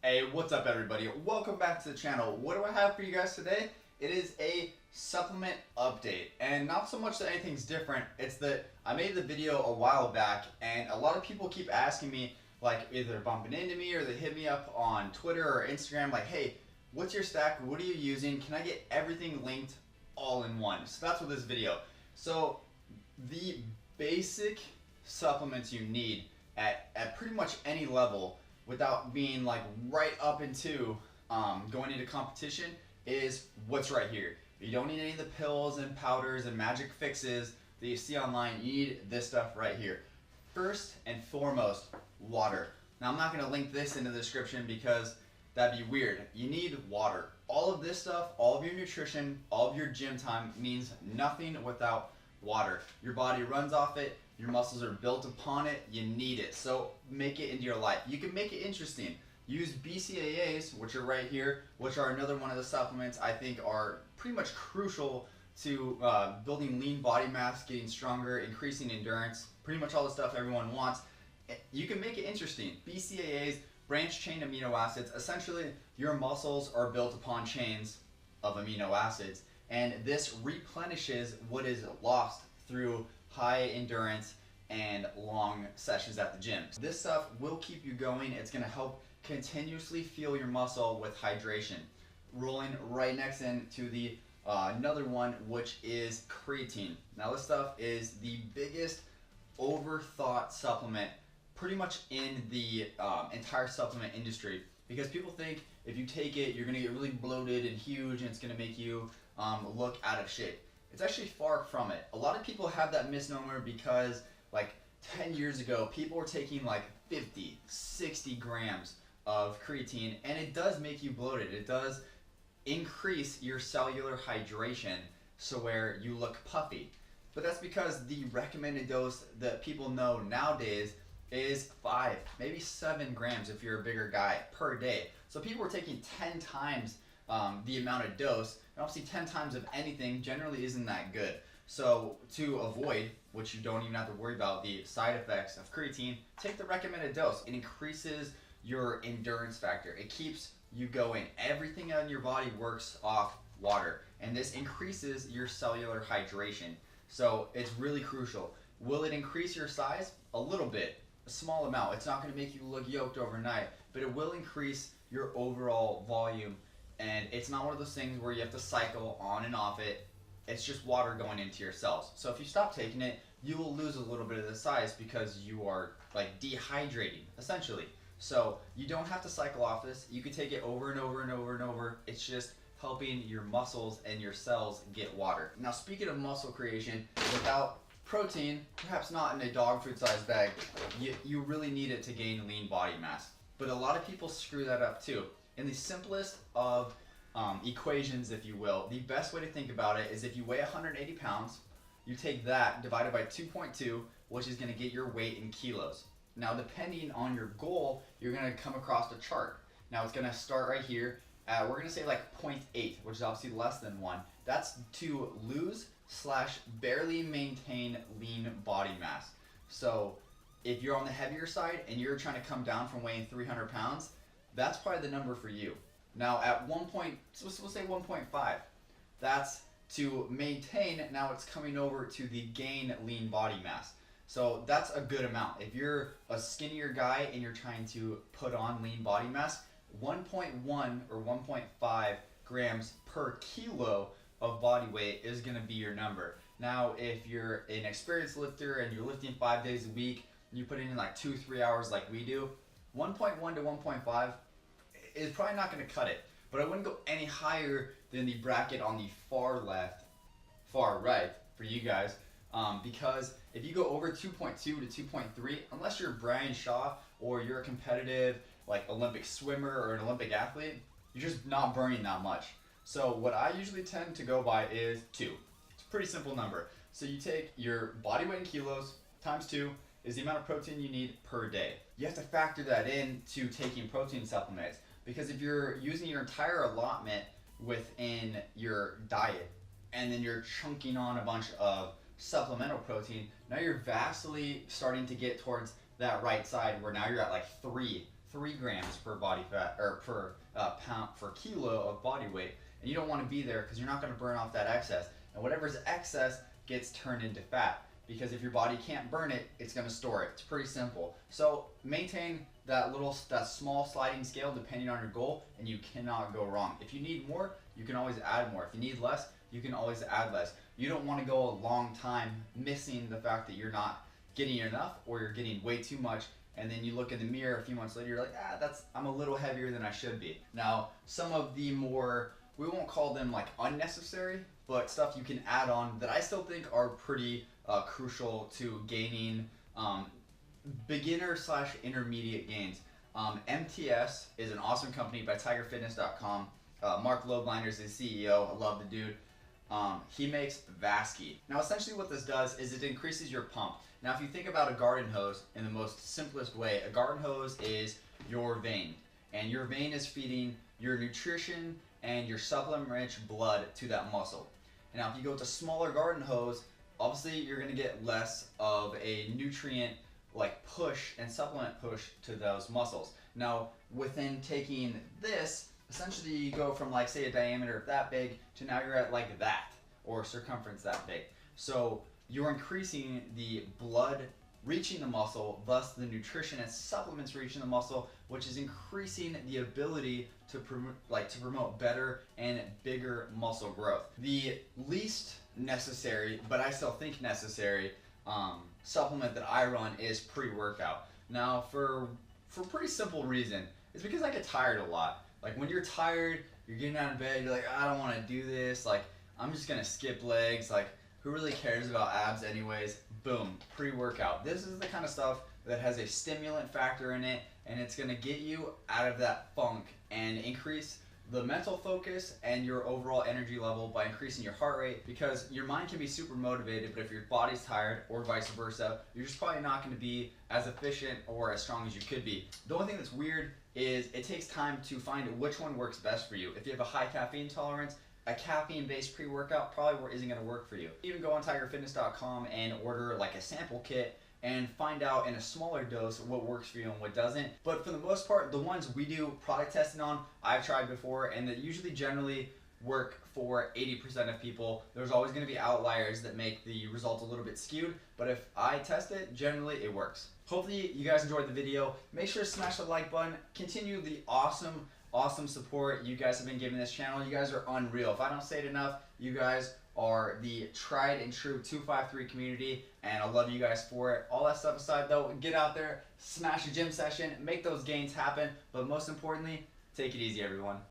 Hey, what's up everybody? Welcome back to the channel. What do I have for you guys today? It is a supplement update, and not so much that anything's different, it's that I made the video a while back and a lot of people keep asking me, like either bumping into me or they hit me up on Twitter or Instagram like, hey, what's your stack? What are you using? Can I get everything linked all in one? So that's what this video. So the basic supplements you need at pretty much any level without being like right up into going into competition is what's right here. You don't need any of the pills and powders and magic fixes that you see online. You need this stuff right here. First and foremost, water. Now I'm not going to link this in the description because that'd be weird. You need water. All of this stuff, all of your nutrition, all of your gym time means nothing without water. Your body runs off it. Your muscles are built upon it. You need it. So make it into your life. You can make it interesting. Use BCAAs, which are right here, which are another one of the supplements I think are pretty much crucial to building lean body mass, getting stronger, increasing endurance, pretty much all the stuff everyone wants. You can make it interesting. BCAAs, branched chain amino acids. Essentially, your muscles are built upon chains of amino acids, and this replenishes what is lost through high endurance and long sessions at the gym. This stuff will keep you going. It's going to help continuously fuel your muscle with hydration. Rolling right next into the another one, which is creatine. Now this stuff is the biggest overthought supplement pretty much in the entire supplement industry, because people think if you take it you're going to get really bloated and huge and it's going to make you look out of shape. It's actually far from it. A lot of people have that misnomer because like 10 years ago people were taking like 50, 60 grams of creatine, and it does make you bloated. It does increase your cellular hydration so where you look puffy. But that's because the recommended dose that people know nowadays is 5, maybe 7 grams if you're a bigger guy per day. So people were taking 10 times the amount of dose, and obviously 10 times of anything generally isn't that good. So to avoid, which you don't even have to worry about, the side effects of creatine, take the recommended dose. It increases your endurance factor. It keeps you going. Everything on your body works off water, and this increases your cellular hydration. So it's really crucial. Will it increase your size? A little bit, a small amount. It's not going to make you look yoked overnight, but it will increase your overall volume. And it's not one of those things where you have to cycle on and off it. It's just water going into your cells. So if you stop taking it, you will lose a little bit of the size because you are like dehydrating essentially. So you don't have to cycle off this. You can take it over and over and over and over. It's just helping your muscles and your cells get water. Now speaking of muscle creation, without protein, perhaps not in a dog food size bag, you really need it to gain lean body mass. But a lot of people screw that up too. In the simplest of equations, if you will, the best way to think about it is if you weigh 180 pounds, you take that divided by 2.2, which is going to get your weight in kilos. Now, depending on your goal, you're going to come across a chart. Now, it's going to start right here. We're going to say like 0.8, which is obviously less than 1. That's to lose / barely maintain lean body mass. So if you're on the heavier side and you're trying to come down from weighing 300 pounds, that's probably the number for you. Now at we'll say 1.5, that's to maintain. Now it's coming over to the gain lean body mass. So that's a good amount. If you're a skinnier guy and you're trying to put on lean body mass, 1.1 or 1.5 grams per kilo of body weight is going to be your number. Now if you're an experienced lifter and you're lifting 5 days a week and you put in like 2-3 hours like we do, 1.1 to 1.5 is probably not going to cut it. But I wouldn't go any higher than the bracket on the far left, far right for you guys, because if you go over 2.2 to 2.3, unless you're Brian Shaw or you're a competitive like Olympic swimmer or an Olympic athlete, you're just not burning that much. So what I usually tend to go by is 2. It's a pretty simple number. So you take your body weight in kilos times 2 is the amount of protein you need per day. You have to factor that in to taking protein supplements, because if you're using your entire allotment within your diet and then you're chunking on a bunch of supplemental protein, now you're vastly starting to get towards that right side where now you're at like 3 3 grams per body fat or per pound per kilo of body weight, and you don't want to be there because you're not going to burn off that excess, and whatever's excess gets turned into fat, because if your body can't burn it, it's going to store it. It's pretty simple. So maintain that small sliding scale depending on your goal, and you cannot go wrong. If you need more, you can always add more. If you need less, you can always add less. You don't want to go a long time missing the fact that you're not getting enough, or you're getting way too much, and then you look in the mirror a few months later, you're like, I'm a little heavier than I should be. Now, some of the more, we won't call them like unnecessary, but stuff you can add on that I still think are pretty crucial to gaining beginner/intermediate gains. MTS is an awesome company by tigerfitness.com. Mark Lobliner is the CEO. I love the dude. He makes Vasky. Now essentially what this does is it increases your pump. Now if you think about a garden hose in the most simplest way, a garden hose is your vein. And your vein is feeding your nutrition and your supplement-rich blood to that muscle. And now if you go with a smaller garden hose, obviously you're going to get less of a nutrient like push and supplement push to those muscles. Now within taking this, essentially you go from like say a diameter that big to now you're at like that, or circumference that big. So you're increasing the blood reaching the muscle, thus the nutrition and supplements reaching the muscle, which is increasing the ability to promote better and bigger muscle growth. The least necessary, but I still think necessary, supplement that I run is pre-workout. Now for pretty simple reason. It's because I get tired a lot. Like when you're tired, you're getting out of bed, you're like, I don't want to do this, like I'm just gonna skip legs, like who really cares about abs anyways? Boom, pre-workout. This is the kind of stuff that has a stimulant factor in it, and it's gonna get you out of that funk and increase the mental focus and your overall energy level by increasing your heart rate, because your mind can be super motivated, but if your body's tired or vice versa, you're just probably not going to be as efficient or as strong as you could be. The only thing that's weird is it takes time to find which one works best for you. If you have a high caffeine tolerance, a caffeine-based pre-workout probably isn't going to work for you. Even go on tigerfitness.com and order like a sample kit and find out in a smaller dose what works for you and what doesn't. But for the most part, the ones we do product testing on, I've tried before, and that usually generally work for 80% of people. There's always going to be outliers that make the result a little bit skewed, but if I test it, generally it works. Hopefully you guys enjoyed the video. Make sure to smash the like button. Continue the awesome support you guys have been giving this channel. You guys are unreal. If I don't say it enough, you guys are the tried and true 253 community, and I love you guys for it. All that stuff aside though, get out there, smash a gym session, make those gains happen, but most importantly, take it easy everyone.